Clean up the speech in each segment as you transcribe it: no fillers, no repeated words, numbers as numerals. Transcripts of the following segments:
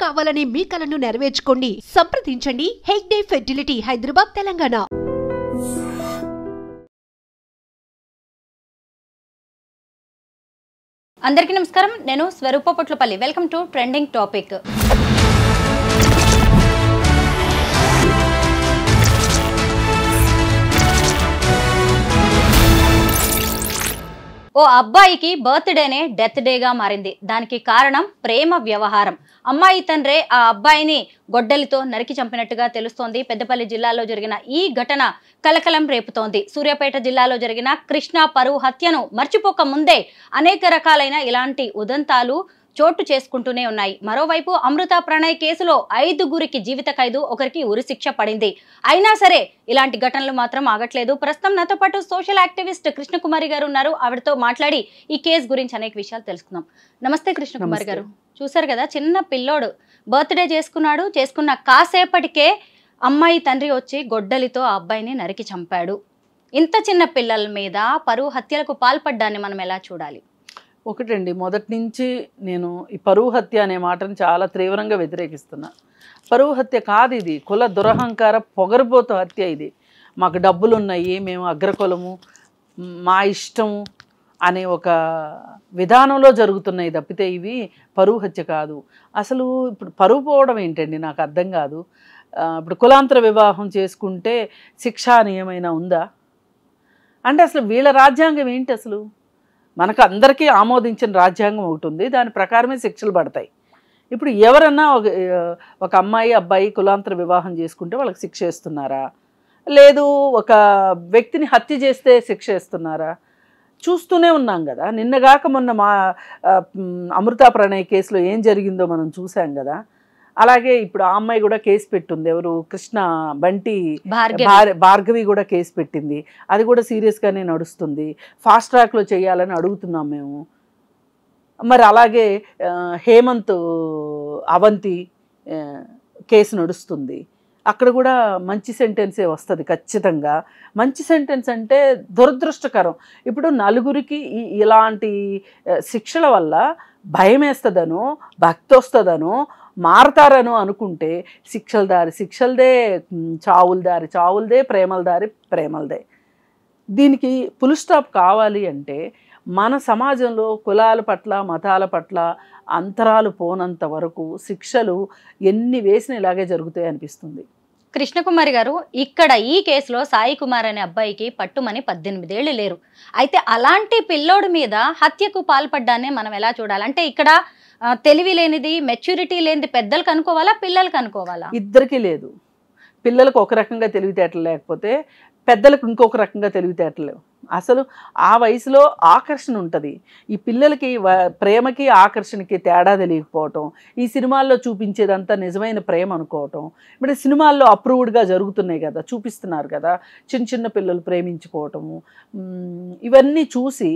కావాలనే మీ కలను నెరవేర్చుకోండి. సంప్రదించండి హెగ్డే ఫెర్టిలిటీ, హైదరాబాద్, తెలంగాణ. అందరికీ నమస్కారం. నేను Swaroopa Potlapalli. Welcome to trending topic. ఓ అబ్బాయికి బర్త్డేనే డెత్ డేగా మారింది. దానికి కారణం ప్రేమ వ్యవహారం. అమ్మాయి తండ్రే ఆ అబ్బాయిని గొడ్డలితో నరికి చంపినట్టుగా తెలుస్తోంది. పెద్దపల్లి జిల్లాలో జరిగిన ఈ ఘటన కలకలం రేపుతోంది. సూర్యాపేట జిల్లాలో జరిగిన కృష్ణ పరువు హత్యను మర్చిపోక ముందే అనేక రకాలైన ఇలాంటి ఉదంతాలు చోటు చేసుకుంటూనే ఉన్నాయి. మరోవైపు అమృత ప్రణయ్ కేసులో 5గురికి జీవిత ఖైదు, ఒకరికి ఉరిశిక్ష పడింది. అయినా సరే ఇలాంటి ఘటనలు మాత్రం ఆగట్లేదు. ప్రస్తుతం నాతో పాటు సోషల్ యాక్టివిస్ట్ కృష్ణకుమారి గారు ఉన్నారు. ఆవిడతో మాట్లాడి ఈ కేసు గురించి అనేక విషయాలు తెలుసుకుందాం. నమస్తే కృష్ణకుమారి గారు. చూసారు కదా, చిన్న పిల్లోడు బర్త్డే చేసుకున్న కాసేపటికే అమ్మాయి తండ్రి వచ్చి గొడ్డలితో ఆ అబ్బాయిని నరికి చంపాడు. ఇంత చిన్న పిల్లల మీద పరువు హత్యలకు పాల్పడ్డాన్ని మనం ఎలా చూడాలి? ఒకటండి, మొదటి నుంచి నేను ఈ పరువు హత్య అనే మాటను చాలా తీవ్రంగా వ్యతిరేకిస్తున్నా. పరువు హత్య కాదు ఇది, కుల దురహంకార పొగరుబోతు హత్య ఇది. మాకు డబ్బులు ఉన్నాయి, మేము అగ్రకులము, మా ఇష్టము అనే ఒక విధానంలో జరుగుతున్నాయి తప్పితే ఇవి పరువు హత్య కాదు. అసలు ఇప్పుడు పరువు పోవడం ఏంటండి నాకు అర్థం కాదు. ఇప్పుడు కులాంతర వివాహం చేసుకుంటే శిక్ష అని ఏమైనా ఉందా అంటే అసలు వీళ్ళ రాజ్యాంగం ఏంటి? అసలు మనకు అందరికీ ఆమోదించిన రాజ్యాంగం ఒకటి ఉంది, దాని ప్రకారమే శిక్షలు పడతాయి. ఇప్పుడు ఎవరన్నా ఒక అమ్మాయి అబ్బాయి కులాంతర వివాహం చేసుకుంటే వాళ్ళకి శిక్ష వేస్తున్నారా? లేదు ఒక వ్యక్తిని హత్య చేస్తే శిక్ష వేస్తున్నారా? చూస్తూనే ఉన్నాం కదా. నిన్నగాక మొన్న మా అమృత ప్రణయ్ కేసులో ఏం జరిగిందో మనం చూసాం కదా. అలాగే ఇప్పుడు ఆ అమ్మాయి కూడా కేసు పెట్టింది. ఎవరు? కృష్ణ బంటి భార్గవి కూడా కేసు పెట్టింది. అది కూడా సీరియస్గానే నడుస్తుంది. ఫాస్ట్ ట్రాక్లో చేయాలని అడుగుతున్నాం మేము. మరి అలాగే హేమంత్ అవంతి కేసు నడుస్తుంది. అక్కడ కూడా మంచి సెంటెన్సే వస్తుంది ఖచ్చితంగా. మంచి సెంటెన్స్ అంటే దురదృష్టకరం. ఇప్పుడు నలుగురికి ఇలాంటి శిక్షల వల్ల భయం వేస్తుందనో భక్తి వస్తుందనో మారతారనో అనుకుంటే శిక్షలదే, చావులదే, ప్రేమలదే. దీనికి ఫుల్ స్టాప్ కావాలి అంటే మన సమాజంలో కులాల పట్ల మతాల పట్ల అంతరాలు పోనంత వరకు శిక్షలు ఎన్ని వేసినా ఇలాగే జరుగుతాయి అనిపిస్తుంది. కృష్ణకుమారి గారు, ఇక్కడ ఈ కేసులో సాయి కుమార్ అనే అబ్బాయికి పట్టుమని 18 ఏళ్ళు లేరు. అయితే అలాంటి పిల్లోడి మీద హత్యకు పాల్పడ్డానే మనం ఎలా చూడాలి? అంటే ఇక్కడ తెలివి లేనిది, మెచ్యూరిటీ లేనిది పెద్దలకు అనుకోవాలా, పిల్లలకు అనుకోవాలా? ఇద్దరికీ లేదు. పిల్లలకు ఒక రకంగా తెలివితేటలు లేకపోతే పెద్దలకు ఇంకొక రకంగా తెలివితేటలు లేవు. అసలు ఆ వయసులో ఆకర్షణ ఉంటుంది. ఈ పిల్లలకి ప్రేమకి ఆకర్షణకి తేడా తెలియకపోవటం, ఈ సినిమాల్లో చూపించేదంతా నిజమైన ప్రేమ అనుకోవటం. ఇప్పుడు సినిమాల్లో అప్రూవ్డ్గా జరుగుతున్నాయి కదా, చూపిస్తున్నారు కదా, చిన్న పిల్లలు ప్రేమించుకోవటము, ఇవన్నీ చూసి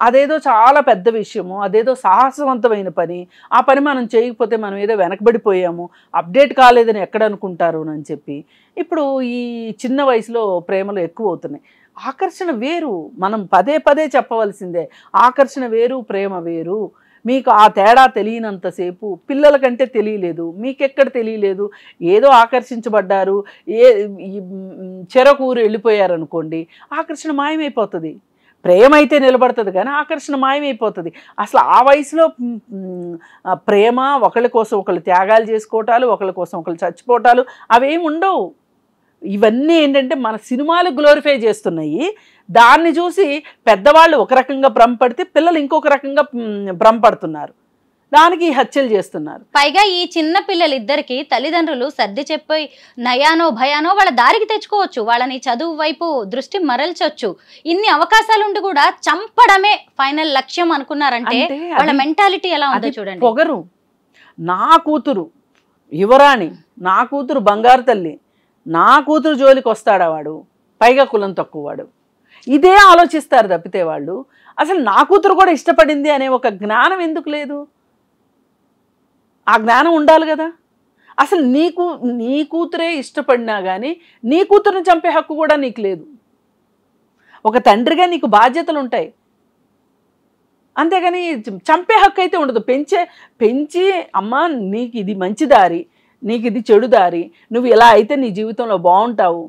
అదేదో చాలా పెద్ద విషయము, అదేదో సాహసవంతమైన పని, ఆ పని మనం చేయకపోతే మనం ఏదో వెనకబడిపోయాము, అప్డేట్ కాలేదని ఎక్కడ అనుకుంటారు అని చెప్పి ఇప్పుడు ఈ చిన్న వయసులో ప్రేమలు ఎక్కువ అవుతున్నాయి. ఆకర్షణ వేరు, మనం పదే చెప్పవలసిందే. ఆకర్షణ వేరు, ప్రేమ వేరు. మీకు ఆ తేడా తెలియనంతసేపు పిల్లలకంటే తెలియలేదు, మీకెక్కడ తెలియలేదు. ఏదో ఆకర్షించబడ్డారు, చెరకూరు వెళ్ళిపోయారు అనుకోండి, ఆకర్షణ మాయమైపోతుంది. ప్రేమ అయితే నిలబడుతుంది కానీ ఆకర్షణ మాయమైపోతుంది. అసలు ఆ వయసులో ప్రేమ, ఒకళ్ళ కోసం ఒకళ్ళు త్యాగాలు చేసుకోవటాలు, ఒకళ్ళ కోసం ఒకళ్ళు చచ్చిపోవటాలు అవేమి ఉండవు. ఇవన్నీ ఏంటంటే మన సినిమాలు గ్లోరిఫై చేస్తున్నాయి. దాన్ని చూసి పెద్దవాళ్ళు ఒక రకంగా భ్రమపడితే పిల్లలు ఇంకొక రకంగా భ్రమపడుతున్నారు, దానికి హత్యలు చేస్తున్నారు. పైగా ఈ చిన్న పిల్లలిద్దరికి తల్లిదండ్రులు సర్ది చెప్పి నయానో భయానో వాళ్ళ దారికి తెచ్చుకోవచ్చు, వాళ్ళని చదువు వైపు దృష్టి మరల్చొచ్చు. ఇన్ని అవకాశాలుండి కూడా చంపడమే ఫైనల్ లక్ష్యం అనుకున్నారంటే వాళ్ళ మెంటాలిటీ ఎలా ఉందో చూడండి. పొగరు, నా కూతురు యువరాణి, నా కూతురు బంగారు తల్లి, నా కూతురు జోలికి వస్తాడా వాడు, పైగా కులం తక్కువవాడు, ఇదే ఆలోచిస్తారు తప్పితే వాళ్ళు అసలు నా కూతురు కూడా ఇష్టపడింది అనే ఒక జ్ఞానం ఎందుకు లేదు? ఆ జ్ఞానం ఉండాలి కదా. అసలు నీ కూతురే ఇష్టపడినా కానీ నీ కూతురుని చంపే హక్కు కూడా నీకు లేదు. ఒక తండ్రిగా నీకు బాధ్యతలు ఉంటాయి. అంతేగాని చంపే హక్కు అయితే ఉండదు. పెంచి అమ్మ నీకు ఇది మంచి దారి, నీకు ఇది చెడు దారి, నువ్వు ఇలా అయితే నీ జీవితంలో బాగుంటావు,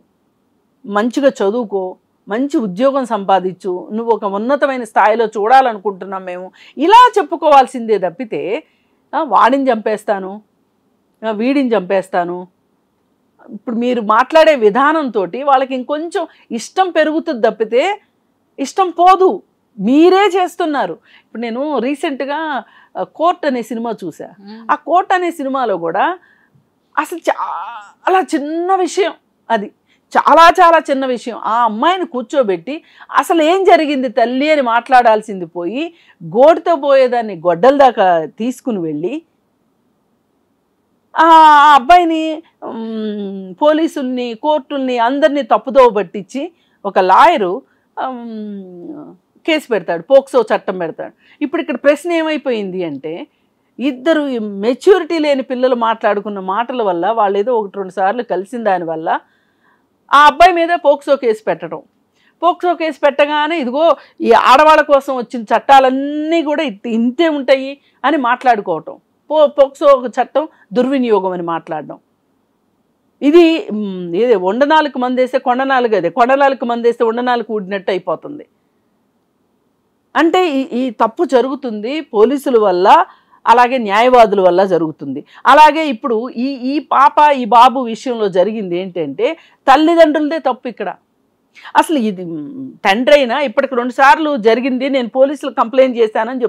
మంచిగా చదువుకో, మంచి ఉద్యోగం సంపాదించు, నువ్వు ఒక ఉన్నతమైన స్థాయిలో చూడాలనుకుంటున్నాం మేము, ఇలా చెప్పుకోవాల్సిందే తప్పితే వాడిని చంపేస్తాను, వీడిని చంపేస్తాను. ఇప్పుడు మీరు మాట్లాడే విధానంతో వాళ్ళకి ఇంకొంచెం ఇష్టం పెరుగుతుంది తప్పితే ఇష్టం పోదు. మీరే చేస్తున్నారు. ఇప్పుడు నేను రీసెంట్గా కోర్ట్ అనే సినిమా చూసా. ఆ కోర్ట్ అనే సినిమాలో కూడా అసలు చాలా చిన్న విషయం, అది చాలా చాలా చిన్న విషయం. ఆ అమ్మాయిని కూర్చోబెట్టి అసలు ఏం జరిగింది తల్లి అని మాట్లాడాల్సింది పోయి గోటితో పోయేదాన్ని గొడ్డల దాకా తీసుకుని వెళ్ళి ఆ అబ్బాయిని పోలీసుల్ని కోర్టుల్ని అందరినీ తప్పుదోవ పట్టించి ఒక లాయరు కేసు పెడతాడు, పోక్సో చట్టం పెడతాడు. ఇప్పుడు ఇక్కడ ప్రశ్న ఏమైపోయింది అంటే ఇద్దరు మెచ్యూరిటీ లేని పిల్లలు మాట్లాడుకున్న మాటల వల్ల వాళ్ళు ఏదో 1-2 సార్లు కలిసిన దానివల్ల ఆ అబ్బాయి మీద పోక్సో కేసు పెట్టడం. పోక్సో కేసు పెట్టగానే ఇదిగో ఈ ఆడవాళ్ళ కోసం వచ్చిన చట్టాలన్నీ కూడా ఇంతే ఉంటాయి అని మాట్లాడుకోవటం, పోక్సో చట్టం దుర్వినియోగం అని మాట్లాడడం. ఇది ఏదే ఉండనాలకు మందేస్తే కొండనాలుగు, అదే కొండనాలకు మందేస్తే ఉండనాలకు ఊడినట్టు అయిపోతుంది. అంటే ఈ తప్పు జరుగుతుంది పోలీసుల వల్ల, అలాగే న్యాయవాదుల వల్ల జరుగుతుంది. అలాగే ఇప్పుడు ఈ పాప ఈ బాబు విషయంలో జరిగింది ఏంటంటే తల్లిదండ్రులదే తప్పు ఇక్కడ. అసలు ఇది తండ్రి అయినా ఇప్పటికి 2 సార్లు జరిగింది, నేను పోలీసులు కంప్లైంట్ చేశానని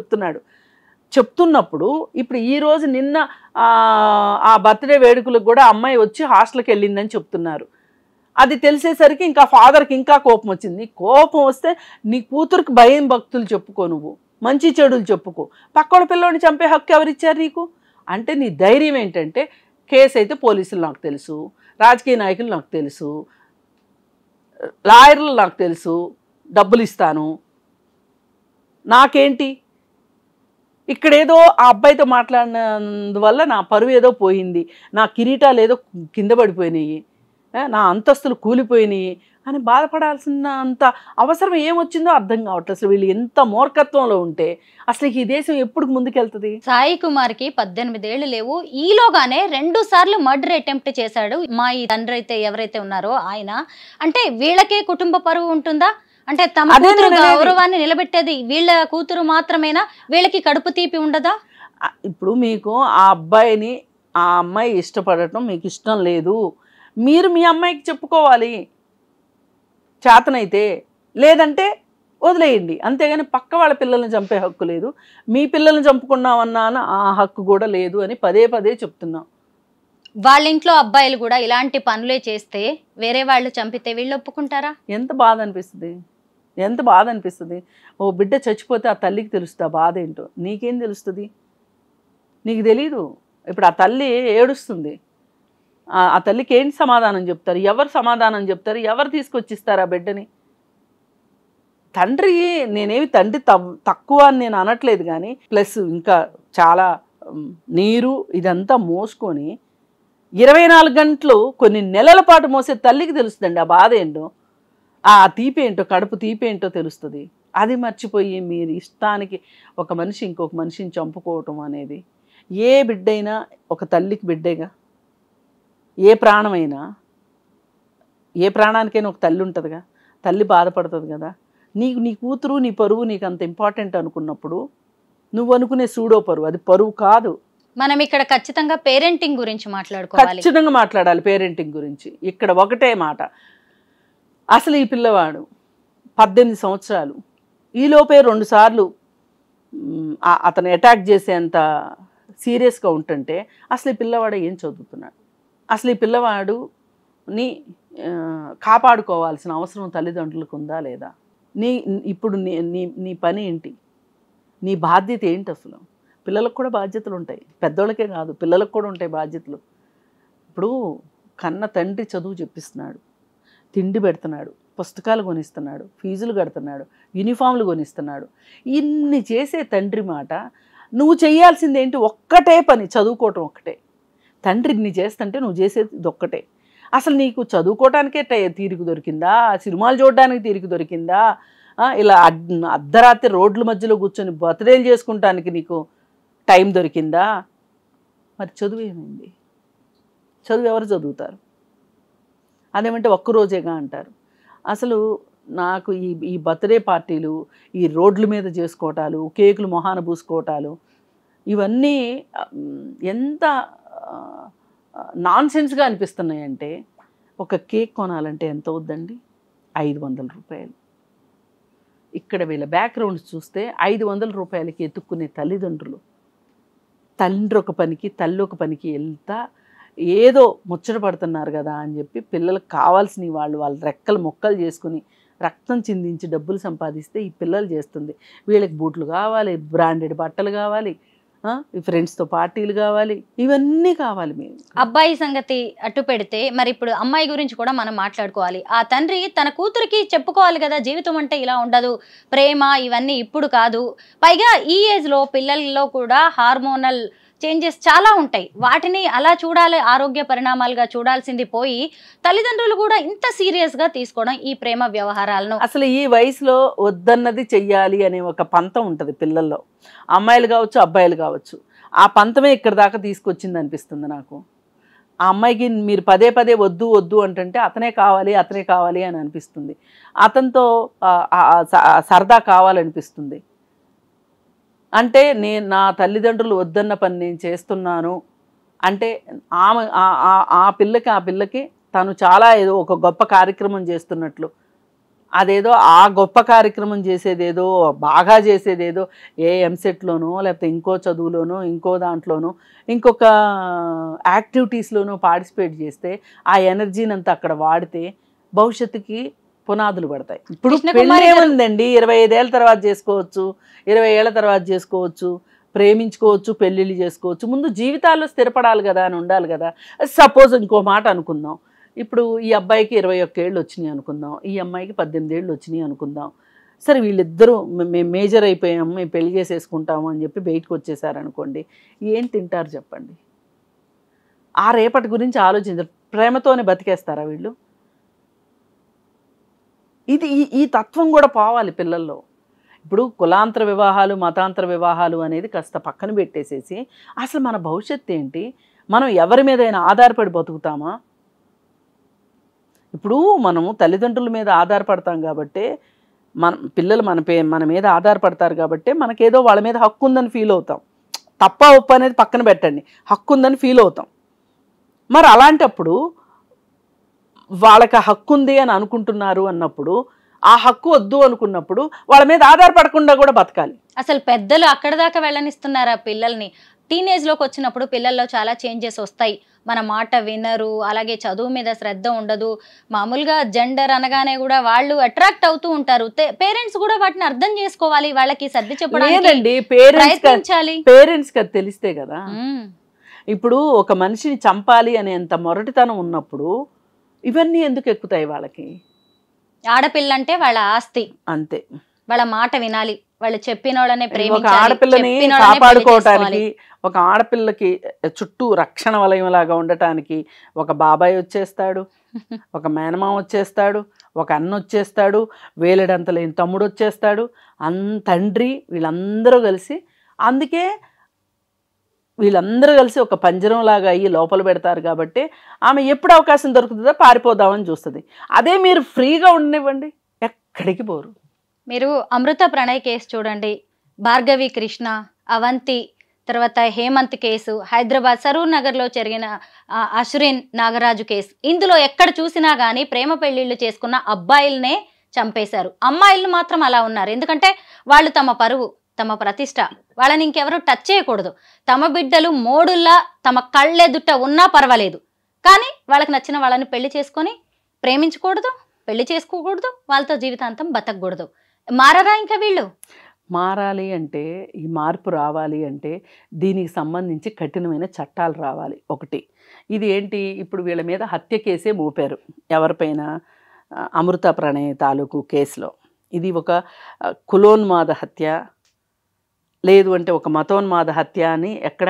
చెప్తున్నప్పుడు ఇప్పుడు ఈరోజు నిన్న ఆ బర్త్డే వేడుకలకు కూడా అమ్మాయి వచ్చి హాస్టల్కి వెళ్ళిందని చెప్తున్నారు. అది తెలిసేసరికి ఇంకా ఫాదర్కి ఇంకా కోపం వచ్చింది. కోపం వస్తే నీ కూతురికి భయం భక్తులు చెప్పుకో, నువ్వు మంచి చెడులు చెప్పుకో, పక్కన పిల్లోని చంపే హక్కు ఎవరిచ్చారు నీకు అంటే నీ ధైర్యం ఏంటంటే కేసు అయితే పోలీసులు నాకు తెలుసు, రాజకీయ నాయకులు నాకు తెలుసు, లాయర్లు నాకు తెలుసు, డబ్బులు ఇస్తాను, నాకేంటి, ఇక్కడేదో ఆ అబ్బాయితో మాట్లాడినందువల్ల నా పరువు ఏదో పోయింది, నా కిరీటాలు ఏదో కింద పడిపోయినాయి, నా అంతస్తులు కూలిపోయినాయి అని బాధపడాల్సిన అంత అవసరం ఏమొచ్చిందో అర్థం కావట్లేదు. అసలు వీళ్ళు ఎంత మూర్ఖత్వంలో ఉంటే అసలు ఈ దేశం ఎప్పుడు ముందుకెళ్తుంది? సాయి కుమార్కి 18 ఏళ్ళు లేవు, ఈలోగానే 2 సార్లు మర్డర్ అటెంప్ట్ చేశాడు. మా ఈ తండ్రి అయితే ఎవరైతే ఉన్నారో ఆయన, అంటే వీళ్ళకే కుటుంబ పరువు ఉంటుందా? అంటే తమ కూతురు గౌరవాన్ని నిలబెట్టేది వీళ్ళ కూతురు మాత్రమేనా? వీళ్ళకి కడుపు తీపి ఉండదా? ఇప్పుడు మీకు ఆ అబ్బాయిని ఆ అమ్మాయి ఇష్టపడటం మీకు ఇష్టం లేదు, మీరు మీ అమ్మాయికి చెప్పుకోవాలి చేతనైతే, లేదంటే వదిలేయండి. అంతేగాని పక్క వాళ్ళ పిల్లల్ని చంపే హక్కు లేదు, మీ పిల్లల్ని చంపుకున్నామన్నా ఆ హక్కు కూడా లేదు అని పదే పదే చెప్తున్నాం. వాళ్ళ ఇంట్లో అబ్బాయిలు కూడా ఇలాంటి పనులే చేస్తే వేరే వాళ్ళు చంపితే వీళ్ళు ఒప్పుకుంటారా? ఎంత బాధ అనిపిస్తుంది, ఎంత బాధ అనిపిస్తుంది. ఓ బిడ్డ చచ్చిపోతే ఆ తల్లికి తెలుస్తుంది ఆ బాధ ఏంటో, నీకేం తెలుస్తుంది? నీకు తెలీదు. ఇప్పుడు ఆ తల్లి ఏడుస్తుంది, ఆ తల్లికి ఏంటి సమాధానం చెప్తారు? ఎవరు సమాధానం చెప్తారు? ఎవరు తీసుకొచ్చిస్తారు ఆ బిడ్డని? తండ్రి, నేనేమి తండ్రి తక్కువ అని నేను అనట్లేదు, కానీ ప్లస్ ఇంకా చాలా నీరు ఇదంతా మోసుకొని 24 గంటలు కొన్ని నెలల పాటు మోసే తల్లికి తెలుస్తుందండి ఆ బాధ ఏంటో, ఆ తీపి ఏంటో, కడుపు తీపి ఏంటో తెలుస్తుంది. అది మర్చిపోయి మీరు ఇష్టానికి ఒక మనిషి ఇంకొక మనిషిని చంపుకోవటం అనేది, ఏ బిడ్డైనా ఒక తల్లికి బిడ్డేగా, ఏ ప్రాణమైనా, ఏ ప్రాణానికైనా ఒక తల్లి ఉంటుందిగా, తల్లి బాధపడుతుంది కదా. నీ కూతురు నీ పరువు నీకు అంత ఇంపార్టెంట్ అనుకున్నప్పుడు నువ్వు అనుకునే సూడో పరువు, అది పరువు కాదు. మనం ఇక్కడ ఖచ్చితంగా పేరెంటింగ్ గురించి మాట్లాడుకోవాలి, ఖచ్చితంగా మాట్లాడాలి పేరెంటింగ్ గురించి. ఇక్కడ ఒకటే మాట, అసలు ఈ పిల్లవాడు 18 సంవత్సరాలు, ఈలోపే 2 సార్లు అతను అటాక్ చేసేంత సీరియస్గా ఉంటుంటే అసలు ఈ పిల్లవాడు ఏం చదువుతున్నాడు? అసలు ఈ పిల్లవాడుని కాపాడుకోవాల్సిన అవసరం తల్లిదండ్రులకు ఉందా లేదా? ఇప్పుడు నీ పని ఏంటి? నీ బాధ్యత ఏంటి? అసలు పిల్లలకు కూడా బాధ్యతలు ఉంటాయి, పెద్దోళ్ళకే కాదు పిల్లలకు కూడా ఉంటాయి బాధ్యతలు. ఇప్పుడు కన్న తండ్రి చదువు చెప్పిస్తున్నాడు, తిండి పెడుతున్నాడు, పుస్తకాలు కొనిస్తున్నాడు, ఫీజులు కడుతున్నాడు, యూనిఫామ్లు కొనిస్తున్నాడు, ఇన్ని చేసే తండ్రి మాట నువ్వు చేయాల్సింది ఏంటి? ఒక్కటే పని, చదువుకోవటం ఒక్కటే. తండ్రి ఇన్ని చేస్తుంటే నువ్వు చేసేది ఇదొక్కటే. అసలు నీకు చదువుకోవటానికే తీరిక దొరికిందా? సినిమాలు చూడడానికి తీరిక దొరికిందా? ఇలా అర్ధరాత్రి రోడ్ల మధ్యలో కూర్చొని బర్త్డేలు చేసుకుంటానికి నీకు టైం దొరికిందా? మరి చదువు ఏమైంది? చదువు ఎవరు చదువుతారు? అదేమంటే ఒక్కరోజేగా అంటారు. అసలు నాకు ఈ బర్త్డే పార్టీలు, ఈ రోడ్ల మీద చేసుకోవటాలు, కేకులు మొహాన పూసుకోవటాలు, ఇవన్నీ ఎంత నాన్ సెన్స్గా అనిపిస్తున్నాయంటే, ఒక కేక్ కొనాలంటే ఎంత అవుద్దండి? 500 రూపాయలు. ఇక్కడ వీళ్ళ బ్యాక్గ్రౌండ్స్ చూస్తే 500 రూపాయలకి ఎత్తుక్కునే తల్లిదండ్రులు, తండ్రి ఒక పనికి తల్లి ఒక పనికి వెళ్తా ఏదో ముచ్చట పడుతున్నారు కదా అని చెప్పి పిల్లలకు కావాల్సిన వాళ్ళ రెక్కలు మొక్కలు చేసుకుని రక్తం చిందించి డబ్బులు సంపాదిస్తే ఈ పిల్లలు చేస్తుంది. వీళ్ళకి బూట్లు కావాలి, బ్రాండెడ్ బట్టలు కావాలి, ఫ్రెండ్స్తో పార్టీలు కావాలి, ఇవన్నీ కావాలి. మేము అబ్బాయి సంగతి అట్టు పెడితే మరి ఇప్పుడు అమ్మాయి గురించి కూడా మనం మాట్లాడుకోవాలి. ఆ తండ్రి తన కూతురికి చెప్పుకోవాలి కదా, జీవితం అంటే ఇలా ఉండదు, ప్రేమ ఇవన్నీ ఇప్పుడు కాదు. పైగా ఈ ఏజ్లో పిల్లల్లో కూడా హార్మోనల్ చేంజెస్ చాలా ఉంటాయి. వాటిని అలా చూడాలి, ఆరోగ్య పరిణామాలుగా చూడాల్సింది పోయి తల్లిదండ్రులు కూడా ఇంత సీరియస్గా తీసుకోవడం ఈ ప్రేమ వ్యవహారాలను. అసలు ఈ వయసులో వద్దన్నది చెయ్యాలి అనే ఒక పంతం ఉంటుంది పిల్లల్లో, అమ్మాయిలు కావచ్చు అబ్బాయిలు కావచ్చు. ఆ పంతమే ఇక్కడ దాకా తీసుకొచ్చింది అనిపిస్తుంది నాకు. ఆ అమ్మాయికి మీరు పదే పదే వద్దు వద్దు అంటే అతనే కావాలి అని అనిపిస్తుంది. అతనితో సరదా కావాలనిపిస్తుంది. అంటే నా తల్లిదండ్రులు వద్దన్న పని నేను చేస్తున్నాను అంటే ఆ పిల్లకి తను చాలా ఏదో ఒక గొప్ప కార్యక్రమం చేస్తున్నట్లు, అదేదో ఆ గొప్ప కార్యక్రమం చేసేదేదో బాగా చేసేదేదో ఎంసెట్లోనో లేకపోతే ఇంకో చదువులోనో ఇంకో దాంట్లోనో ఇంకొక యాక్టివిటీస్లోనో పార్టిసిపేట్ చేస్తే ఆ ఎనర్జీని అంతా అక్కడ వాడితే భవిష్యత్తుకి పునాదులు పడతాయి. ఇప్పుడు పెళ్ళి ఏముందండి, 25 ఏళ్ళ తర్వాత చేసుకోవచ్చు, 20 ఏళ్ళ తర్వాత చేసుకోవచ్చు, ప్రేమించుకోవచ్చు, పెళ్ళిళ్ళు చేసుకోవచ్చు. ముందు జీవితాల్లో స్థిరపడాలి కదా అని ఉండాలి కదా. సపోజ్ ఇంకో మాట అనుకుందాం, ఇప్పుడు ఈ అబ్బాయికి 21 ఏళ్ళు వచ్చినాయి అనుకుందాం, ఈ అమ్మాయికి 18 ఏళ్ళు వచ్చినాయి అనుకుందాం. సరే వీళ్ళిద్దరూ మేము మేజర్ అయిపోయాము, మేము పెళ్లి చేసేసుకుంటాము అని చెప్పి బయటకు వచ్చేసారనుకోండి, ఏం తింటారు చెప్పండి? ఆ రేపటి గురించి ఆలోచించారు. ప్రేమతోనే బతికేస్తారా వీళ్ళు? ఈ తత్వం కూడా పోవాలి పిల్లల్లో. ఇప్పుడు కులాంతర వివాహాలు, మతాంతర వివాహాలు అనేది కాస్త పక్కన పెట్టేసేసి అసలు మన భవిష్యత్తు ఏంటి, మనం ఎవరి మీదైనా ఆధారపడి బతుకుతామా? ఇప్పుడు మనము తల్లిదండ్రుల మీద ఆధారపడతాం కాబట్టి, పిల్లలు మన మీద ఆధారపడతారు కాబట్టి మనకేదో వాళ్ళ మీద హక్కు ఉందని ఫీల్ అవుతాం. తప్ప ఒప్పు అనేది పక్కన పెట్టండి, హక్కు ఉందని ఫీల్ అవుతాం. మరి అలాంటప్పుడు వాళ్ళకి హక్కు ఉంది అని అనుకుంటున్నారు అన్నప్పుడు, ఆ హక్కు వద్దు అనుకున్నప్పుడు వాళ్ళ మీద ఆధారపడకుండా కూడా బతకాలి. అసలు పెద్దలు అక్కడ దాకా వెళ్ళనిస్తున్నారా పిల్లల్ని? టీనేజ్లోకి వచ్చినప్పుడు పిల్లల్లో చాలా చేంజెస్ వస్తాయి. మన మాట వినరు, అలాగే చదువు మీద శ్రద్ధ ఉండదు. మామూలుగా జెండర్ అనగానే కూడా వాళ్ళు అట్రాక్ట్ అవుతూ ఉంటారు. పేరెంట్స్ కూడా వాటిని అర్థం చేసుకోవాలి, వాళ్ళకి సర్ది చెప్పడానికి ప్రయత్నించాలి. పేరెంట్స్కి అది తెలిస్తే కదా. ఇప్పుడు ఒక మనిషిని చంపాలి అనేంత మొరటితనం ఉన్నప్పుడు ఇవన్నీ ఎందుకు ఎక్కుతాయి వాళ్ళకి? ఆడపిల్ల అంటే వాళ్ళ ఆస్తి, అంతే. వాళ్ళ మాట వినాలి, వాళ్ళు చెప్పిన వాళ్ళనే ప్రేమించాలి. ఒక ఆడపిల్లని కాపాడుకోవటానికి, ఒక ఆడపిల్లకి చుట్టూ రక్షణ వలయం లాగా ఉండటానికి ఒక బాబాయ్ వచ్చేస్తాడు, ఒక మేనమామ వచ్చేస్తాడు, ఒక అన్న వచ్చేస్తాడు, వేలడంత లేని తమ్ముడు వచ్చేస్తాడు, తండ్రి, వీళ్ళందరూ కలిసి, అందుకే వీళ్ళందరూ కలిసి ఒక పంజరం లాగా అయ్యి లోపల పెడతారు. కాబట్టి ఆమె ఎప్పుడు అవకాశం దొరుకుతుందో పారిపోదామని చూస్తుంది. అదే మీరు ఫ్రీగా ఉండనివ్వండి, ఎక్కడికి పోరు. మీరు అమృత ప్రణయ్ కేసు చూడండి, భార్గవి కృష్ణ, అవంతి, తర్వాత హేమంత్ కేసు, హైదరాబాద్ సరూర్ నగర్లో జరిగిన అశ్విన్ నాగరాజు కేసు. ఇందులో ఎక్కడ చూసినా కానీ ప్రేమ పెళ్లిళ్ళు చేసుకున్న అబ్బాయిలనే చంపేశారు, అమ్మాయిలను మాత్రం అలా ఉన్నారు. ఎందుకంటే వాళ్ళు తమ పరువు, తమ ప్రతిష్ట, వాళ్ళని ఇంకెవరు టచ్ చేయకూడదు. తమ బిడ్డలు మోడుల్లా తమ కళ్ళెదుట ఉన్నా పర్వాలేదు, కానీ వాళ్ళకి నచ్చిన వాళ్ళని పెళ్లి చేసుకొని ప్రేమించకూడదు, పెళ్లి చేసుకోకూడదు, వాళ్ళతో జీవితాంతం బతకూడదు. మారరా ఇంకా వీళ్ళు? మారాలి అంటే, ఈ మార్పు రావాలి అంటే దీనికి సంబంధించి కఠినమైన చట్టాలు రావాలి. ఒకటి ఇది ఏంటి, ఇప్పుడు వీళ్ళ మీద హత్య కేసే మోపారు ఎవరిపైన, అమృత ప్రణయ్ తాలూకు కేసులో. ఇది ఒక కులోన్మాద హత్య, లేదు అంటే ఒక మతోన్మాద హత్య అని ఎక్కడ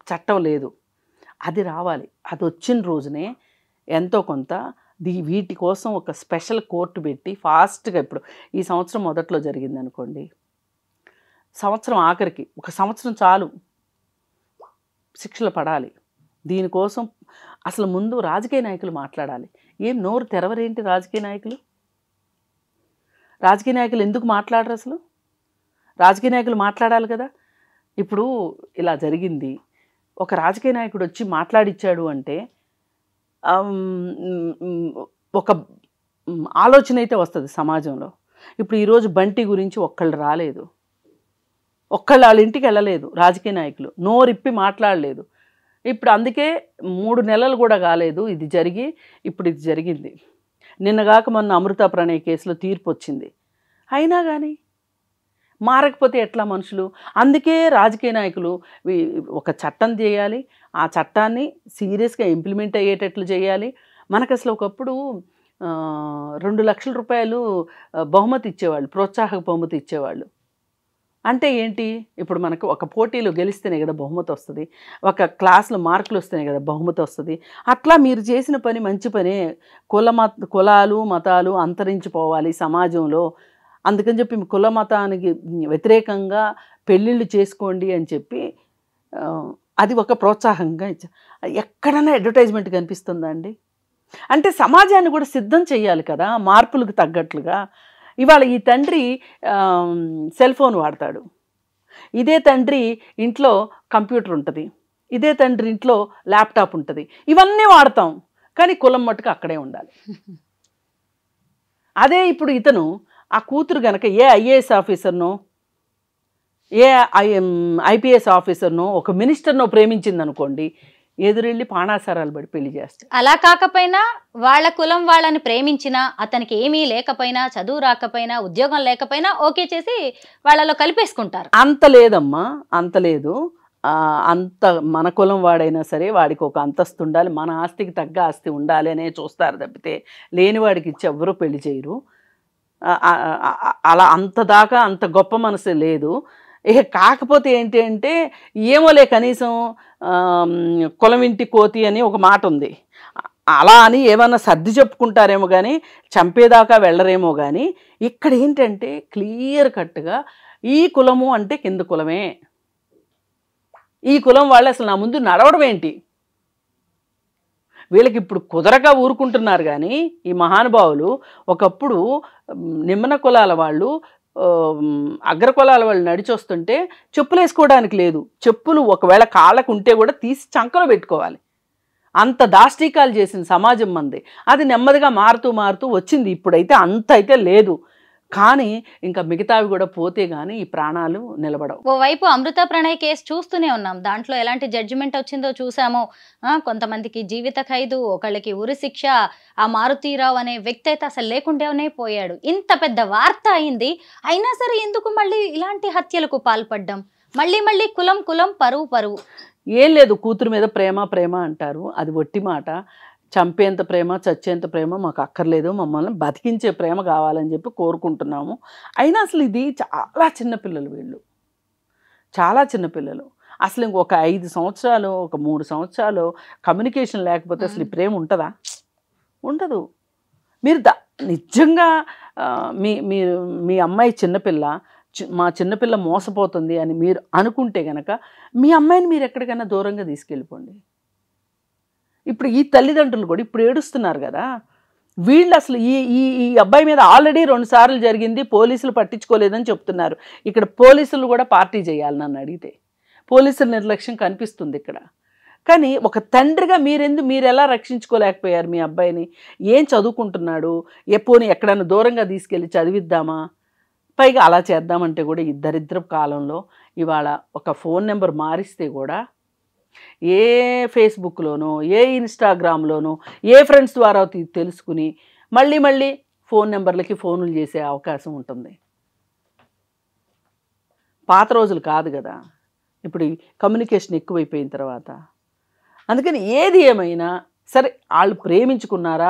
చట్టం లేదు. అది రావాలి. అది వచ్చిన రోజునే ఎంతో కొంత వీటి కోసం ఒక స్పెషల్ కోర్టు పెట్టి ఫాస్ట్గా, ఇప్పుడు ఈ సంవత్సరం మొదట్లో జరిగింది అనుకోండి, సంవత్సరం ఆఖరికి ఒక సంవత్సరం చాలు శిక్షలు పడాలి. దీనికోసం అసలు ముందు రాజకీయ నాయకులు మాట్లాడాలి. ఏం నోరు తెరవరేంటి రాజకీయ నాయకులు? రాజకీయ నాయకులు ఎందుకు మాట్లాడరు అసలు? రాజకీయ నాయకులు మాట్లాడాలి కదా. ఇప్పుడు ఇలా జరిగింది, ఒక రాజకీయ నాయకుడు వచ్చి మాట్లాడిచ్చాడు అంటే ఒక ఆలోచన అయితే వస్తుంది సమాజంలో. ఇప్పుడు ఈరోజు బంటి గురించి ఒక్కళ్ళు రాలేదు, ఒక్కళ్ళు వాళ్ళ ఇంటికి వెళ్ళలేదు రాజకీయ నాయకులు, నోరిప్పి మాట్లాడలేదు. ఇప్పుడు అందుకే 3 నెలలు కూడా కాలేదు ఇది జరిగి, ఇప్పుడు ఇది జరిగింది. నిన్నగాక మొన్న అమృత ప్రణయ్ కేసులో తీర్పు వచ్చింది. అయినా కానీ మారకపోతే ఎట్లా మనుషులు? అందుకే రాజకీయ నాయకులు ఒక చట్టం చేయాలి, ఆ చట్టాన్ని సీరియస్గా ఇంప్లిమెంట్ అయ్యేటట్లు చేయాలి. మనకు అసలు ఒకప్పుడు 2 లక్షల రూపాయలు బహుమతి ఇచ్చేవాళ్ళు, ప్రోత్సాహక బహుమతి ఇచ్చేవాళ్ళు. అంటే ఏంటి? ఇప్పుడు మనకు ఒక పోటీలో గెలిస్తేనే కదా బహుమతి వస్తుంది, ఒక క్లాసులో మార్కులు వస్తేనే కదా బహుమతి వస్తుంది. అట్లా మీరు చేసిన పని మంచి పనే. కులాలు మతాలు అంతరించిపోవాలి సమాజంలో, అందుకని చెప్పి కుల మతానికి వ్యతిరేకంగా పెళ్ళిళ్ళు చేసుకోండి అని చెప్పి అది ఒక ప్రోత్సాహంగా ఇచ్చారు. ఎక్కడైనా అడ్వర్టైజ్మెంట్ కనిపిస్తుందా అండి? అంటే సమాజాన్ని కూడా సిద్ధం చేయాలి కదా మార్పులకు తగ్గట్లుగా. ఇవాళ ఈ తండ్రి సెల్ ఫోన్ వాడతాడు, ఇదే తండ్రి ఇంట్లో కంప్యూటర్ ఉంటుంది, ఇదే తండ్రి ఇంట్లో ల్యాప్టాప్ ఉంటుంది, ఇవన్నీ వాడతాం, కానీ కులం మట్టుకు అక్కడే ఉండాలి. అదే ఇప్పుడు ఇతను ఆ కూతురు గనక ఏ ఐఏఎస్ ఆఫీసర్నో ఏ ఐపీఎస్ ఆఫీసర్నో ఒక మినిస్టర్నో ప్రేమించింది అనుకోండి, ఎదురెళ్ళి పాణాసారాలు పడి పెళ్లి చేస్తారు. అలా కాకపోయినా వాళ్ళ కులం వాళ్ళని ప్రేమించినా, అతనికి ఏమీ లేకపోయినా, చదువు రాకపోయినా, ఉద్యోగం లేకపోయినా ఓకే చేసి వాళ్ళలో కలిపేసుకుంటారు. అంత లేదమ్మా, అంత లేదు. అంత మన కులం వాడైనా సరే వాడికి ఒక అంతస్తు ఉండాలి, మన ఆస్తికి తగ్గ ఆస్తి ఉండాలి అనే చూస్తారు తప్పితే లేనివాడికి ఇచ్చి ఎవ్వరూ పెళ్లి చేయరు. అలా అంత దాకా అంత గొప్ప మనసు లేదు. కాకపోతే ఏంటి అంటే ఏమోలే కనీసం కులం ఇంటి కోతి అని ఒక మాట ఉంది, అలా అని ఏమన్నా సర్ది చెప్పుకుంటారేమో కానీ చంపేదాకా వెళ్ళరేమో. కానీ ఇక్కడ ఏంటంటే క్లియర్ కట్గా ఈ కులము అంటే కింద కులమే, ఈ కులం వాళ్ళు అసలు నా ముందు నడవడం ఏంటి? వీళ్ళకి ఇప్పుడు కుదరగా ఊరుకుంటున్నారు. కానీ ఈ మహానుభావులు ఒకప్పుడు నిమ్మన కులాల వాళ్ళు, అగ్ర కులాల వాళ్ళు నడిచొస్తుంటే చెప్పులు వేసుకోవడానికి లేదు, చెప్పులు ఒకవేళ కాళ్ళకు ఉంటే కూడా తీసి చంకలో పెట్టుకోవాలి. అంత దాష్టీకాలు చేసిన సమాజం మంది. అది నెమ్మదిగా మారుతూ మారుతూ వచ్చింది. ఇప్పుడైతే అంత అయితే లేదు, కానీ ఇంకా మిగతావి కూడా పోతే కానీ ఈ ప్రాణాలు నిలబడవు. ఓవైపు అమృత ప్రణయ్ కేసు చూస్తూనే ఉన్నాం, దాంట్లో ఎలాంటి జడ్జిమెంట్ వచ్చిందో చూసాము. కొంతమందికి జీవిత ఖైదు, ఒకళ్ళకి ఉరి శిక్ష. ఆ మారుతీరావు అనే వ్యక్తి అయితే అసలు లేకుండానే పోయాడు. ఇంత పెద్ద వార్త అయింది, అయినా సరే ఎందుకు మళ్ళీ ఇలాంటి హత్యలకు పాల్పడ్డం? మళ్ళీ మళ్ళీ కులం కులం, పరువు పరువు. ఏం లేదు, కూతురు మీద ప్రేమ ప్రేమ అంటారు, అది ఒట్టి మాట. చంపేంత ప్రేమ చచ్చేంత ప్రేమ మాకు అక్కర్లేదు, మమ్మల్ని బతికించే ప్రేమ కావాలని చెప్పి కోరుకుంటున్నాము. అయినా అసలు ఇది చాలా చిన్నపిల్లలు, వీళ్ళు చాలా చిన్నపిల్లలు. అసలు ఇంకొక 5 సంవత్సరాలు, ఒక 3 సంవత్సరాలు కమ్యూనికేషన్ లేకపోతే అసలు ఈ ప్రేమ ఉంటుందా? ఉండదు. మీరు నిజంగా మీ అమ్మాయి చిన్నపిల్ల, మా చిన్నపిల్ల మోసపోతుంది అని మీరు అనుకుంటే కనుక మీ అమ్మాయిని మీరు ఎక్కడికైనా దూరంగా తీసుకెళ్ళిపోండి. ఇప్పుడు ఈ తల్లిదండ్రులు కూడా ఇప్పుడు ఏడుస్తున్నారు కదా, వీళ్ళు అసలు ఈ అబ్బాయి మీద ఆల్రెడీ 2 సార్లు జరిగింది, పోలీసులు పట్టించుకోలేదని చెప్తున్నారు. ఇక్కడ పోలీసులు కూడా పార్టీ చేయాలి నన్ను అడిగితే. పోలీసుల నిర్లక్ష్యం కనిపిస్తుంది ఇక్కడ. కానీ ఒక తండ్రిగా మీరు ఎలా రక్షించుకోలేకపోయారు మీ అబ్బాయిని? ఏం చదువుకుంటున్నాడు? పోనీ ఎక్కడైనా దూరంగా తీసుకెళ్ళి చదివిద్దామా? పైగా అలా చేద్దామంటే కూడా ఈ దరిద్రపు కాలంలో ఇవాళ ఒక ఫోన్ నెంబర్ మారిస్తే కూడా ఏ ఫేస్బుక్లోనో ఏ ఇన్స్టాగ్రామ్లోనో ఏ ఫ్రెండ్స్ ద్వారా తెలుసుకుని మళ్ళీ ఫోన్ నెంబర్లకి ఫోనులు చేసే అవకాశం ఉంటుంది. పాత రోజులు కాదు కదా, ఇప్పుడు కమ్యూనికేషన్ ఎక్కువైపోయిన తర్వాత. అందుకని ఏది ఏమైనా సరే, వాళ్ళు ప్రేమించుకున్నారా,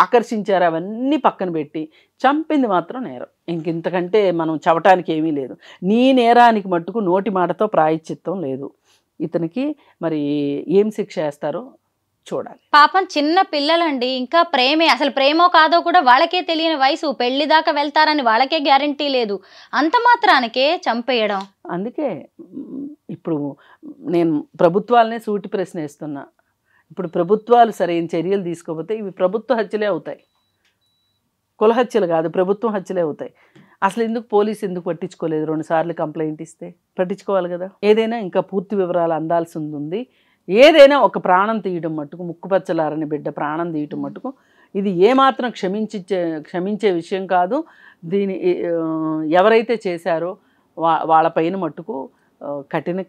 ఆకర్షించారా అవన్నీ పక్కన పెట్టి చంపింది మాత్రం నేరం. ఇంతకంటే మనం చెప్పటానికి ఏమీ లేదు. నీ నేరానికి మట్టుకు నోటి మాటతో ప్రాయశ్చిత్తం లేదు. ఇతనికి మరి ఏం శిక్ష వేస్తారో చూడాలి. పాపం చిన్న పిల్లలండి, ఇంకా ప్రేమే, అసలు ప్రేమో కాదో కూడా వాళ్ళకే తెలియని వయసు, పెళ్లి దాకా వెళ్తారని వాళ్ళకే గ్యారంటీ లేదు, అంత మాత్రానికే చంపేయడం. అందుకే ఇప్పుడు నేను ప్రభుత్వాలనే సూటి ప్రశ్న వేస్తున్నా. ఇప్పుడు ప్రభుత్వాలు సరైన చర్యలు తీసుకోకపోతే ఇవి ప్రభుత్వ హత్యలే అవుతాయి, కుల హత్యలు కాదు, ప్రభుత్వం హత్యలే అవుతాయి. అసలు ఎందుకు పోలీసు ఎందుకు పట్టించుకోలేదు? 2 సార్లు కంప్లైంట్ ఇస్తే పట్టించుకోవాలి కదా. ఏదైనా ఇంకా పూర్తి వివరాలు అందాల్సి ఉంది. ఏదైనా ఒక ప్రాణం తీయడం మట్టుకు, ముక్కుపచ్చలారని బిడ్డ ప్రాణం తీయటం మట్టుకు ఇది ఏమాత్రం క్షమించే విషయం కాదు. దీని ఎవరైతే చేశారో వాళ్ళపైన మట్టుకు కఠిన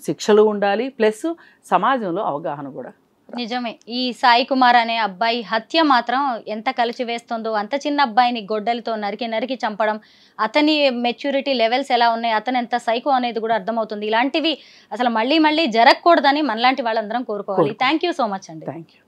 శిక్షలు ఉండాలి, ప్లస్ సమాజంలో అవగాహన కూడా. నిజమే, ఈ సాయి కుమార్ అనే అబ్బాయి హత్య మాత్రం ఎంత కలిసి వేస్తుందో, అంత చిన్న అబ్బాయిని గొడ్డలితో నరికి చంపడం, అతని మెచ్యూరిటీ లెవెల్స్ ఎలా ఉన్నాయి, అతను ఎంత సైకో అనేది కూడా అర్థమవుతుంది. ఇలాంటివి అసలు మళ్ళీ జరగకూడదని మనలాంటి వాళ్ళందరం కోరుకోవాలి. థ్యాంక్ యూ సో మచ్ అండి. Thank you.